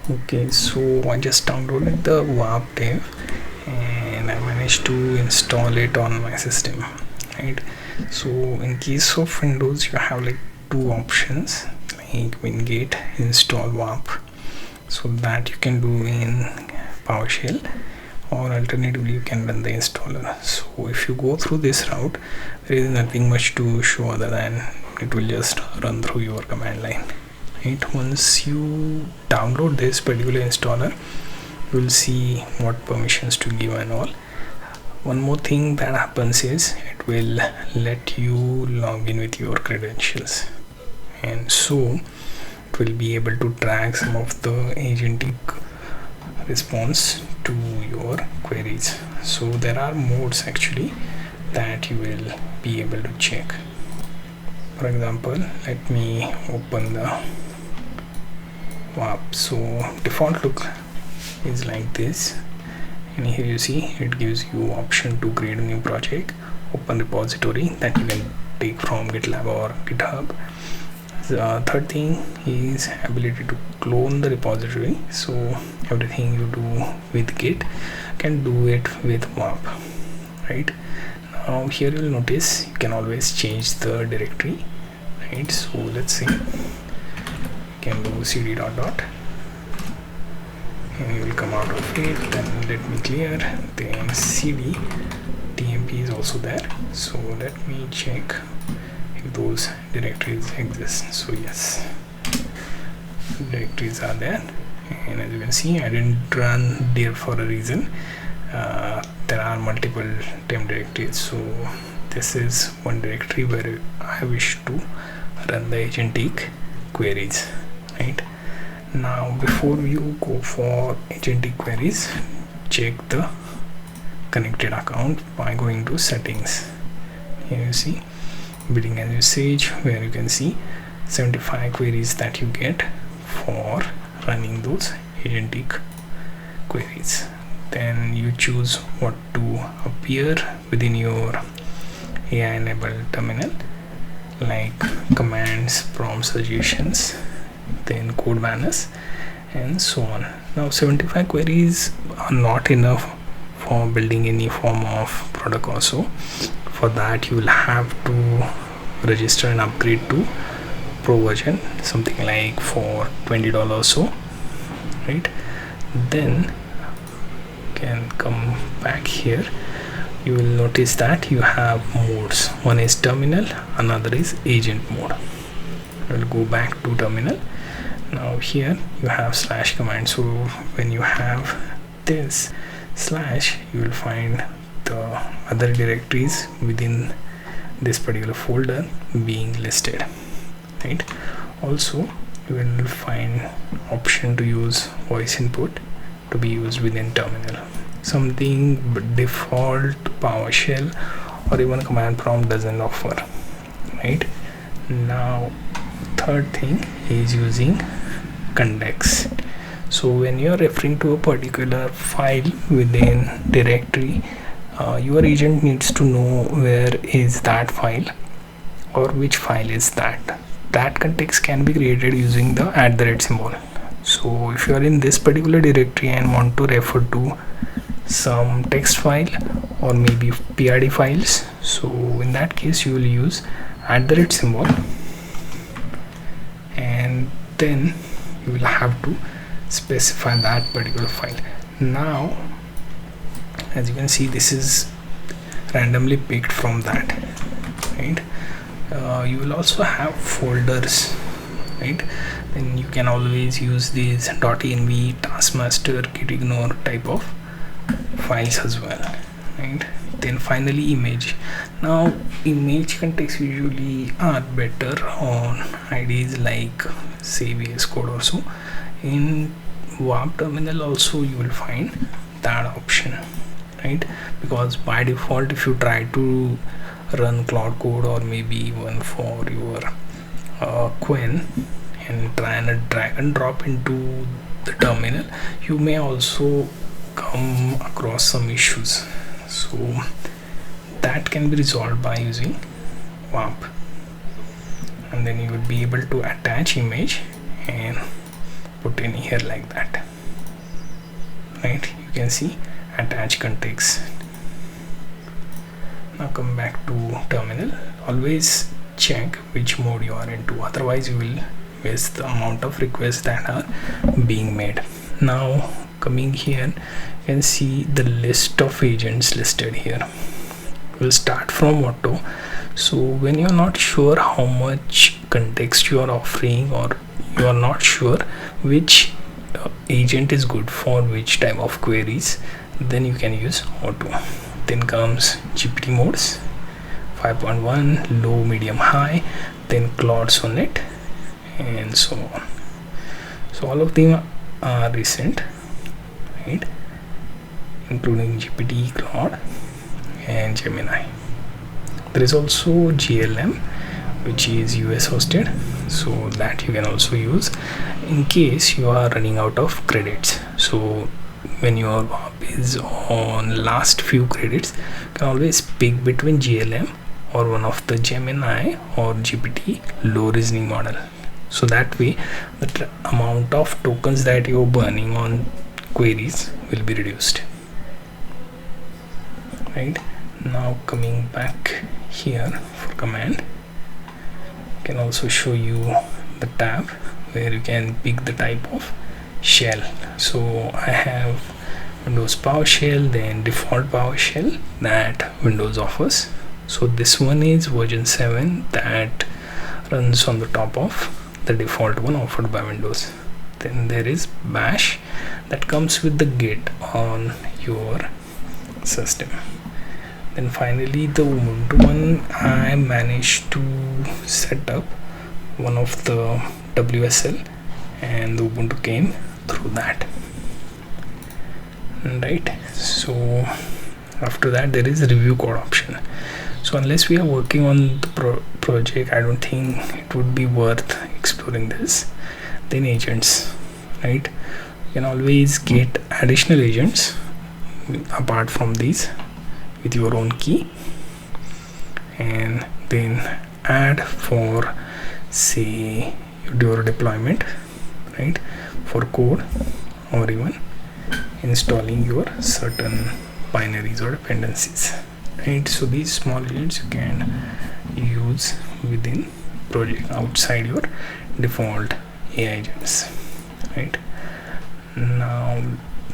Okay, so I just downloaded the WAP dev and I managed to install it on my system, right? So in case of Windows, you have like two options, like Wingate install WAP, so that you can do in PowerShell, or alternatively you can run the installer. So if you go through this route, there is nothing much to show other than it will just run through your command line, right? Once you download this particular installer, you will see what permissions to give and all. One more thing that happens is it will let you log in with your credentials, and so it will be able to track some of the agentic response to your queries. So there are modes actually that you will be able to check. For example, let me open the WAP. So default look is like this, and here you see it gives you option to create a new project, open repository that you can take from GitLab or GitHub. The third thing is ability to clone the repository, so everything you do with Git can do it with WAP, right? Now here you'll notice you can always change the directory, right? So let's see, you can do cd dot dot and you will come out of it. Then let me clear, then cd tmp is also there, so let me check if those directories exist. So yes, directories are there, and as you can see I didn't run there for a reason. There are multiple temp directories, so this is one directory where I wish to run the agentic queries, right? Now before you go for agentic queries, check the connected account by going to settings. Here you see billing and usage, where you can see 75 queries that you get for running those agentic queries. Then you choose what to appear within your AI enabled terminal, like commands, prompt suggestions, then code banners, and so on. Now 75 queries are not enough for building any form of product also. For that you will have to register and upgrade to pro version, something like for $20 or so, right? Then can come back here, you will notice that you have modes. One is terminal, another is agent mode. I will go back to terminal. Now here you have slash command, so when you have this slash, you will find the other directories within this particular folder being listed, right? Also you will find option to use voice input to be used within terminal, something default PowerShell or even command prompt doesn't offer, right? Now third thing is using context. So when you are referring to a particular file within directory, your agent needs to know where is that file or which file is that. That context can be created using the @ symbol. So if you are in this particular directory and want to refer to some text file or maybe PRD files, so in that case you will use @ symbol, and then you will have to specify that particular file. Now as you can see, this is randomly picked from that, right? You will also have folders, right? Then you can always use these .env, taskmaster, gitignore type of files as well, right? Then finally image. Now image context usually are better on IDs like say VS Code or so. In WAP terminal also you will find that option, right? Because by default if you try to run Cloud Code or maybe even for your Quen and try and drag and drop into the terminal, you may also come across some issues. So that can be resolved by using WAP, and then you would be able to attach image and put in here like that, right? You can see attach context. Now come back to terminal. Always check which mode you are into, otherwise you will waste the amount of requests that are being made. Now coming here, you can see the list of agents listed here. We'll start from auto. So when you're not sure how much context you are offering, or you are not sure which agent is good for which type of queries, then you can use auto. Then comes GPT modes, 5.1, low, medium, high, then Claude Sonnet, and so on. So all of them are recent, right, including GPT, Claude, and Gemini. There is also GLM, which is US hosted, so that you can also use in case you are running out of credits. So when your app is on last few credits, you can always pick between GLM or one of the Gemini or GPT low reasoning model. So that way the amount of tokens that you're burning on queries will be reduced, right? Now coming back here for command, I can also show you the tab where you can pick the type of shell. So I have Windows PowerShell, then default PowerShell that Windows offers. So this one is version 7 that runs on the top of the default one offered by Windows. Then there is Bash that comes with the Git on your system. Then finally the Ubuntu one, I managed to set up one of the WSL, and the Ubuntu came through that, right? So after that there is review code option. So unless we are working on the project, I don't think it would be worth exploring this. Then agents, right? You can always get additional agents apart from these with your own key, and then add for, say, your deployment, right, for code, or even installing your certain binaries or dependencies, right? So these small agents you can use within project outside your default AI agents, right? Now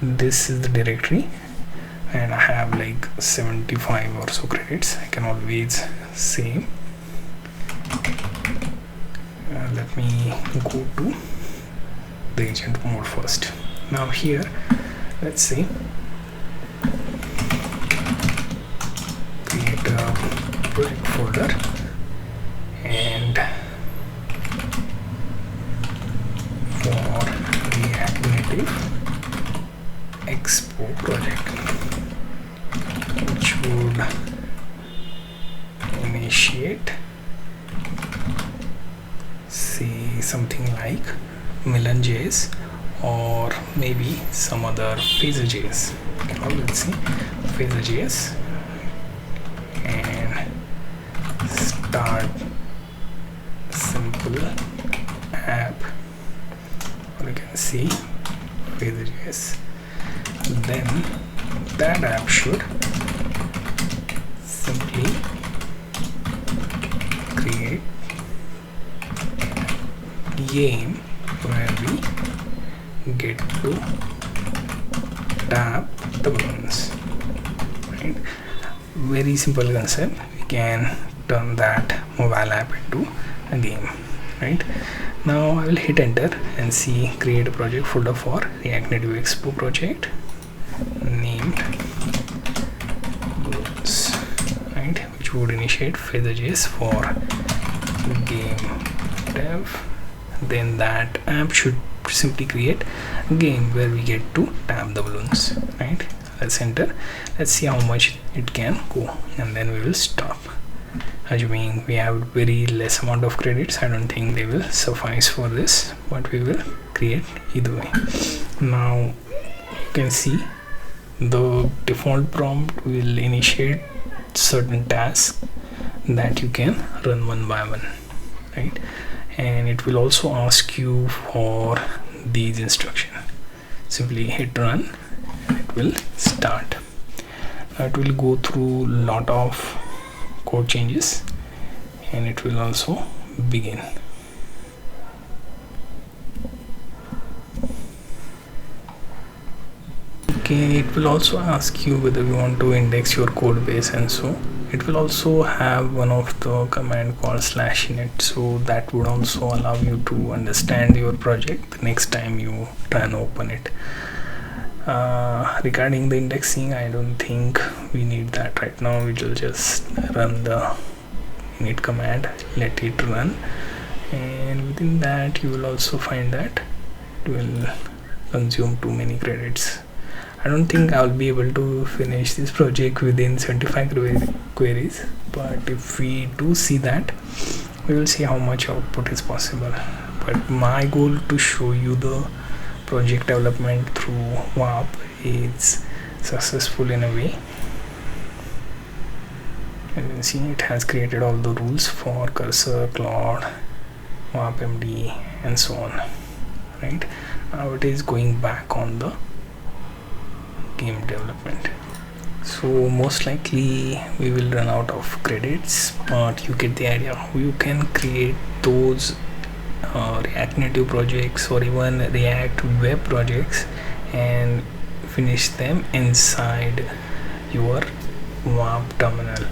this is the directory, and I have like 75 or so credits. I can always save. Let me go to the agent mode first. Now here, let's say create a project folder, and for React Native Expo project, which would initiate, say, something like Melon.js or maybe some other Phaser.js. Let's see, Phaser.js, and start simple app, or you can see Phaser.js. Then that app should simply create game where we get to tap the buttons, right? Very simple concept. We can turn that mobile app into a game, right? Now I will hit enter and see create a project folder for React Native Expo project named bullets, right, which would initiate Phaser.js for game dev. Then that app should simply create a game where we get to tap the balloons, right? Let's enter. Let's see how much it can go, and then we will stop. Assuming we have very less amount of credits, I don't think they will suffice for this, but we will create either way. Now you can see the default prompt will initiate certain tasks that you can run one by one, right? And it will also ask you for these instructions. Simply hit run and it will start. Now it will go through lot of code changes and it will also begin. Okay, it will also ask you whether you want to index your code base, and so it will also have one of the command called /init, so that would also allow you to understand your project the next time you try and open it. Regarding the indexing, I don't think we need that right now. We will just run the init command, let it run, and within that you will also find that it will consume too many credits. I don't think I'll be able to finish this project within 75 queries, but if we do see that, we will see how much output is possible. But my goal to show you the project development through WAP is successful in a way. As you can see, it has created all the rules for cursor, Claude, WAP MD, and so on. Right now it is going back on the game development, so most likely we will run out of credits, but you get the idea. You can create those React Native projects or even React web projects and finish them inside your WAP terminal.